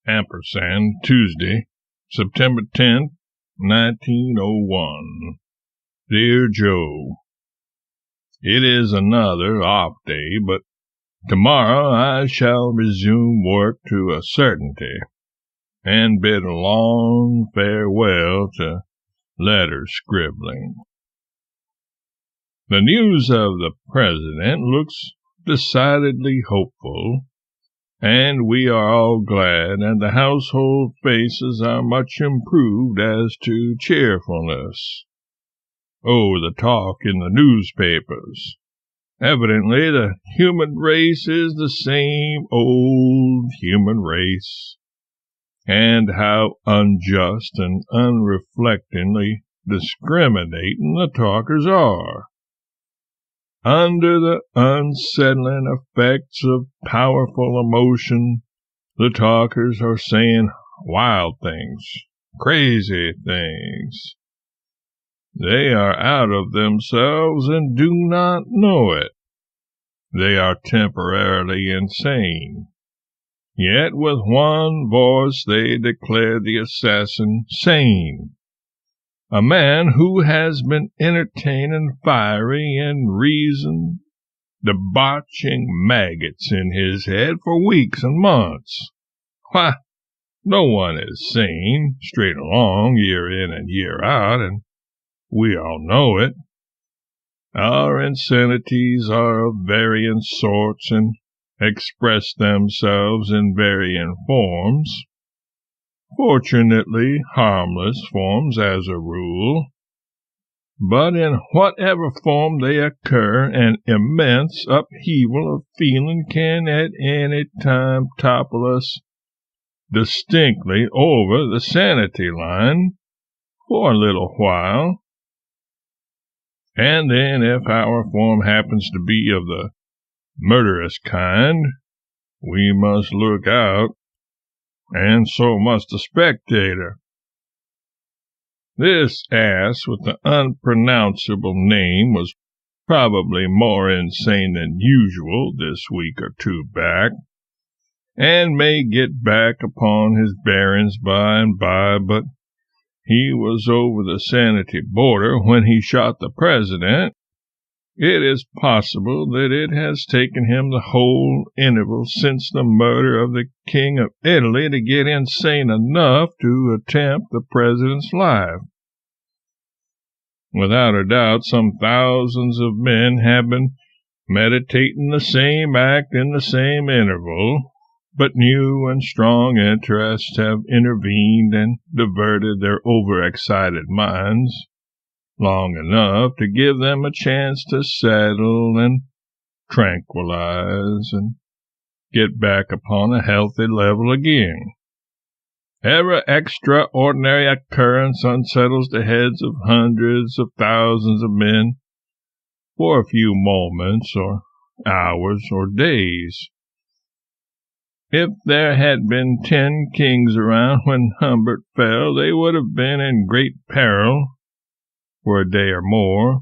ampersand Tuesday, September 10th, 1901. Dear Joe, it is another off day, but tomorrow I shall resume work to a certainty, and bid a long farewell to letter scribbling. The news of the President looks decidedly hopeful, and we are all glad, and the household faces are much improved as to cheerfulness. Oh, the talk in the newspapers! Evidently the human race is the same old human race, and how unjust and unreflectingly discriminating the talkers are. Under the unsettling effects of powerful emotion, the talkers are saying wild things, crazy things. They are out of themselves and do not know it. They are temporarily insane. Yet with one voice they declare the assassin sane. A man who has been entertaining fiery and reason, debauching maggots in his head for weeks and months. Why, no one is sane, straight along, year in and year out, and we all know it. Our insanities are of varying sorts and express themselves in varying forms. Fortunately, harmless forms as a rule. But in whatever form they occur, an immense upheaval of feeling can at any time topple us distinctly over the sanity line for a little while. And then, if our form happens to be of the murderous kind, we must look out, and so must the spectator. This ass with the unpronounceable name was probably more insane than usual this week or two back, and may get back upon his bearings by and by, but he was over the sanity border when he shot the President. It is possible that it has taken him the whole interval since the murder of the King of Italy to get insane enough to attempt the President's life. Without a doubt, some thousands of men have been meditating the same act in the same interval, but new and strong interests have intervened and diverted their overexcited minds long enough to give them a chance to settle and tranquilize and get back upon a healthy level again. Every extraordinary occurrence unsettles the heads of hundreds of thousands of men for a few moments or hours or days. If there had been 10 kings around when Humbert fell, they would have been in great peril for a day or more,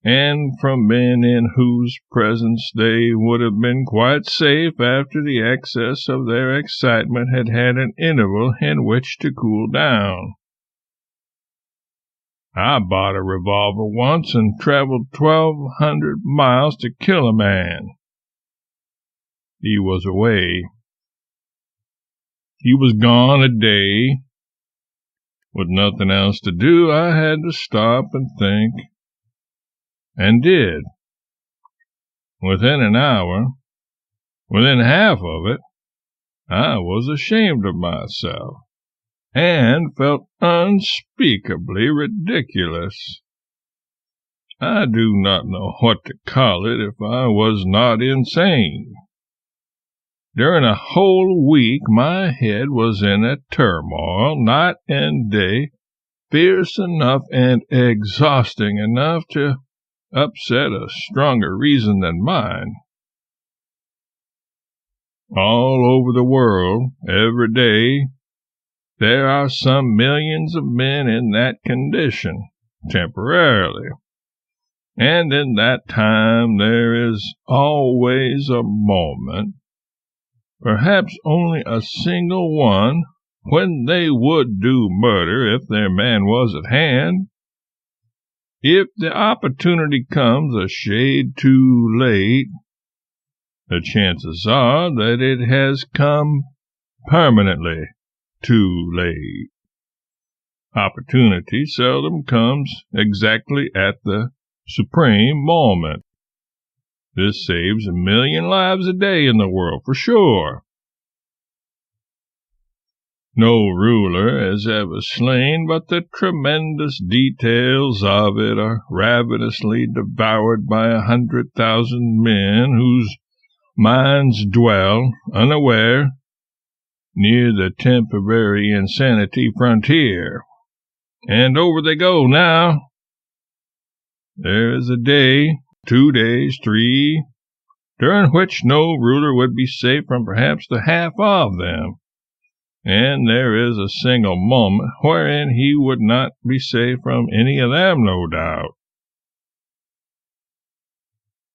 and from men in whose presence they would have been quite safe after the excess of their excitement had had an interval in which to cool down. I bought a revolver once and traveled 1,200 miles to kill a man. He was away. He was gone a day. With nothing else to do, I had to stop and think, and did. Within an hour, within half of it, I was ashamed of myself, and felt unspeakably ridiculous. I do not know what to call it if I was not insane. During a whole week my head was in a turmoil, night and day, fierce enough and exhausting enough to upset a stronger reason than mine. All over the world, every day, there are some millions of men in that condition, temporarily. And in that time there is always a moment perhaps only a single one, when they would do murder if their man was at hand. If the opportunity comes a shade too late, the chances are that it has come permanently too late. Opportunity seldom comes exactly at the supreme moment. This saves 1,000,000 lives a day in the world, for sure. No ruler is ever slain, but the tremendous details of it are ravenously devoured by 100,000 men whose minds dwell, unaware, near the temporary insanity frontier. And over they go now. There is a day, 2 days, 3, during which no ruler would be safe from perhaps the half of them. And there is a single moment wherein he would not be safe from any of them, no doubt.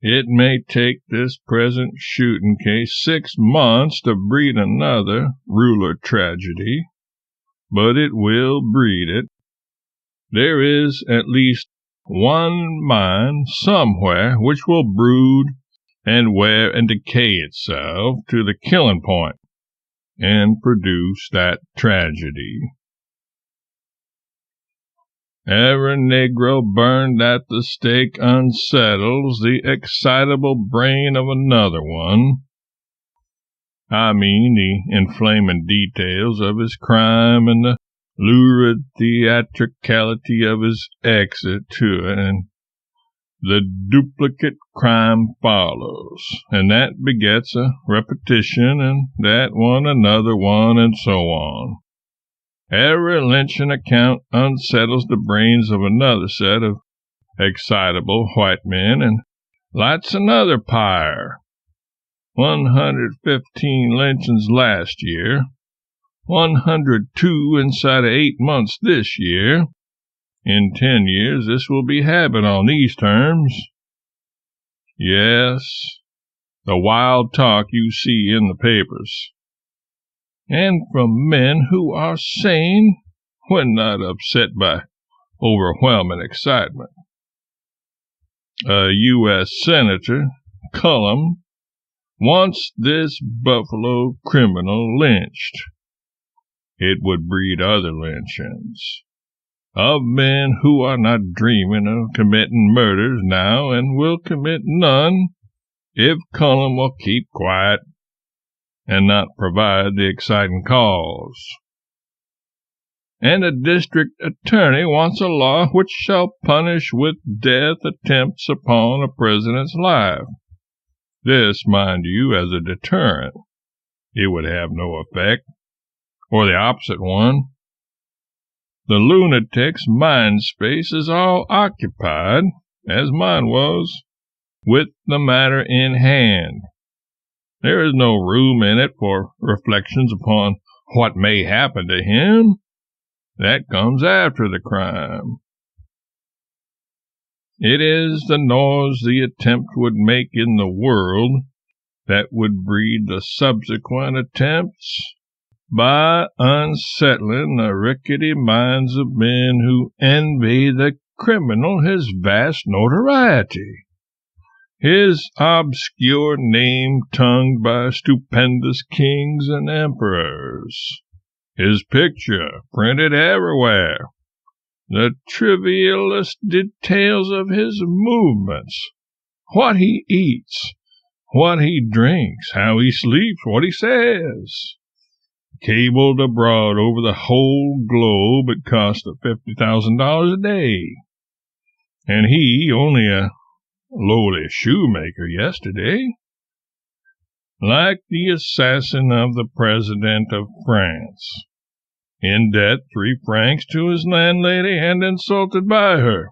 It may take this present shooting case 6 months to breed another ruler tragedy, but it will breed it. There is at least one mind somewhere which will brood and wear and decay itself to the killing point and produce that tragedy. Every Negro burned at the stake unsettles the excitable brain of another one. I mean the inflaming details of his crime and the lurid theatricality of his exit to it, and the duplicate crime follows, and that begets a repetition, and that one another one, and so on. Every lynching account unsettles the brains of another set of excitable white men and lights another pyre. 115 lynchings last year, 102 inside of 8 months this year. In 10 years, this will be habit on these terms. Yes, the wild talk you see in the papers, and from men who are sane when not upset by overwhelming excitement. A U.S. Senator, McKinley, wants this Buffalo criminal lynched. It would breed other lynchings of men who are not dreaming of committing murders now and will commit none if Cullum will keep quiet and not provide the exciting cause. And a district attorney wants a law which shall punish with death attempts upon a president's life. This, mind you, as a deterrent. It would have no effect, or the opposite one. The lunatic's mind space is all occupied, as mine was, with the matter in hand. There is no room in it for reflections upon what may happen to him. That comes after the crime. It is the noise the attempt would make in the world that would breed the subsequent attempts, by unsettling the rickety minds of men who envy the criminal his vast notoriety, his obscure name tongued by stupendous kings and emperors, his picture printed everywhere, the trivialest details of his movements, what he eats, what he drinks, how he sleeps, what he says, cabled abroad over the whole globe at cost of $50,000 a day, and he only a lowly shoemaker yesterday, like the assassin of the President of France, in debt 3 francs to his landlady and insulted by her.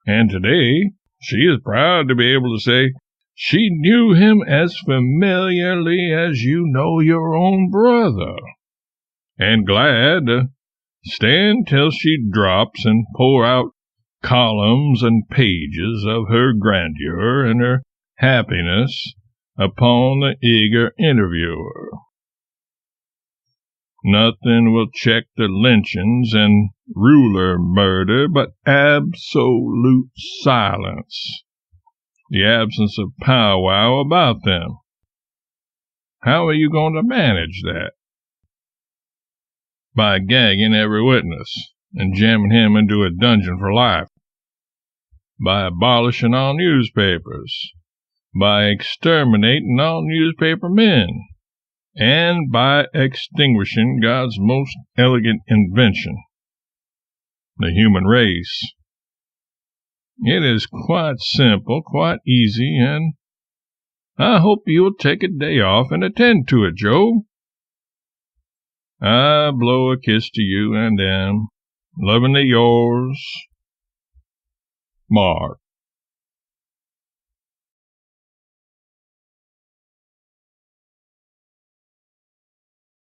And today she is proud to be able to say she knew him as familiarly as you know your own brother, and glad to stand till she drops and pour out columns and pages of her grandeur and her happiness upon the eager interviewer. Nothing will check the lynchings and ruler murder but absolute silence, the absence of powwow about them. How are you going to manage that? By gagging every witness and jamming him into a dungeon for life, by abolishing all newspapers, by exterminating all newspaper men, and by extinguishing God's most elegant invention, the human race. It is quite simple, quite easy, and I hope you'll take a day off and attend to it, Joe. I blow a kiss to you and them. Lovingly yours, Mark.